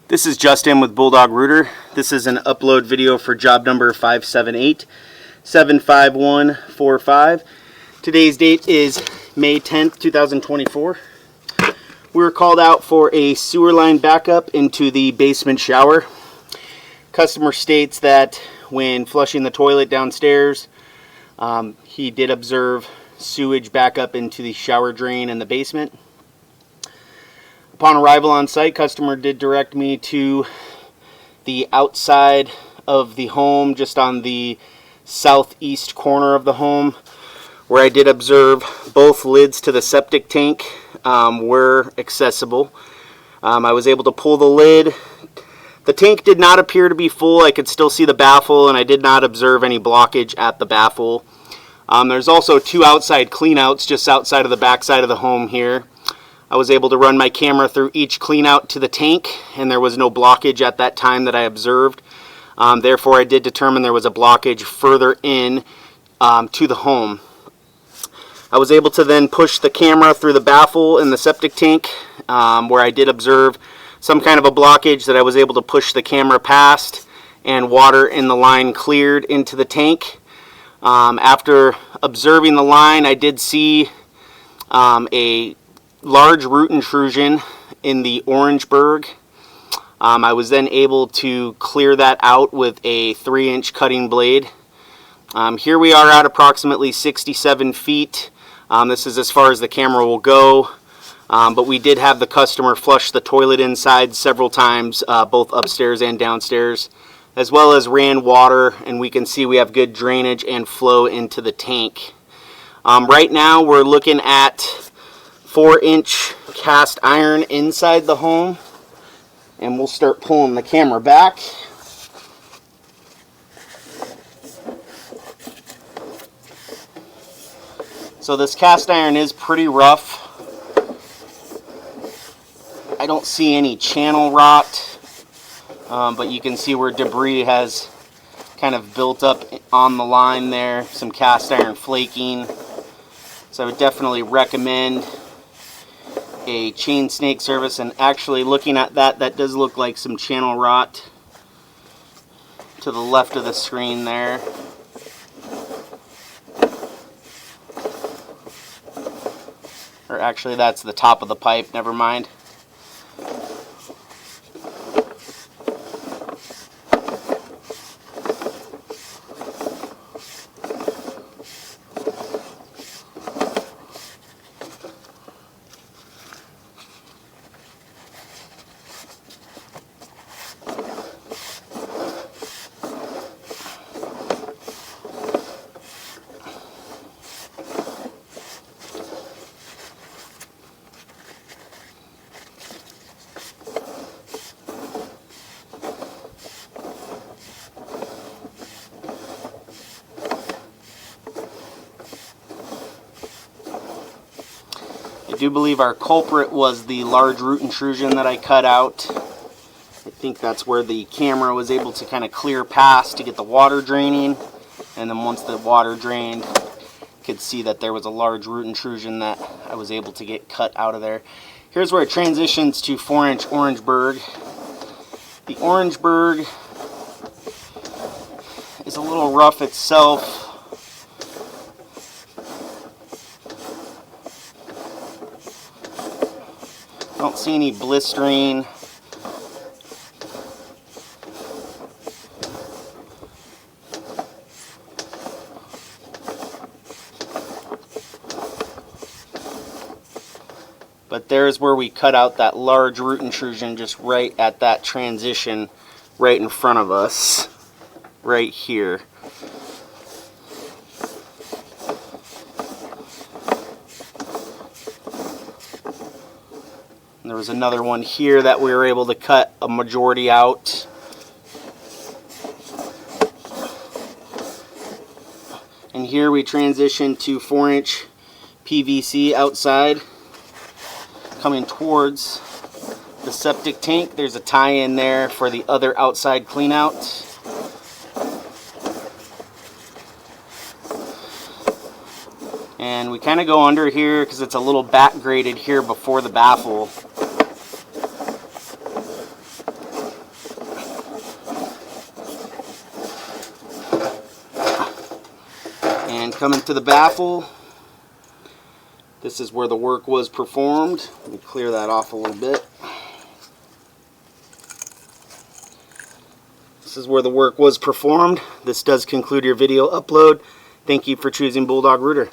This is Justin with Bulldog Rooter. This is an upload video for job number 578-75145. Today's date is May 10th, 2024. We were called out for a sewer line backup into the basement shower. Customer states that when flushing the toilet downstairs, he did observe sewage backup into the shower drain in the basement. Upon arrival on site, customer did direct me to the outside of the home, just on the southeast corner of the home, where I did observe both lids to the septic tank were accessible. I was able to pull the lid. The tank did not appear to be full. I could still see the baffle, and I did not observe any blockage at the baffle. There's also two outside cleanouts just outside of the backside of the home here. I was able to run my camera through each cleanout to the tank, and there was no blockage at that time that I observed. Therefore, I did determine there was a blockage further in to the home. I was able to then push the camera through the baffle in the septic tank, where I did observe some kind of a blockage that I was able to push the camera past, and water in the line cleared into the tank. After observing the line, I did see a large root intrusion in the Orangeburg. I was then able to clear that out with a 3-inch cutting blade. Here we are at approximately 67 feet. This is as far as the camera will go, but we did have the customer flush the toilet inside several times, both upstairs and downstairs, as well as ran water, and we can see we have good drainage and flow into the tank. Right now we're looking at 4-inch cast iron inside the home, and we'll start pulling the camera back. So this cast iron is pretty rough. I don't see any channel rot, but you can see where debris has kind of built up on the line there, some cast iron flaking. So I would definitely recommend a chain snake service, and actually looking at that does look like some channel rot to the left of the screen there. Or actually that's the top of the pipe, never mind. I do believe our culprit was the large root intrusion that I cut out. I think that's where the camera was able to kind of clear past to get the water draining, and then once the water drained, could see that there was a large root intrusion that I was able to get cut out of there. Here's where it transitions to 4-inch Orangeburg. The Orangeburg is a little rough itself. I don't see any blistering. But there's where we cut out that large root intrusion, just right at that transition right in front of us, right here. There was another one here that we were able to cut a majority out. And here we transition to 4-inch PVC outside, coming towards the septic tank. There's a tie-in there for the other outside cleanout. And we kind of go under here because it's a little back graded here before the baffle. And coming to the baffle, this is where the work was performed. Let me clear that off a little bit. This is where the work was performed. This does conclude your video upload. Thank you for choosing Bulldog Rooter.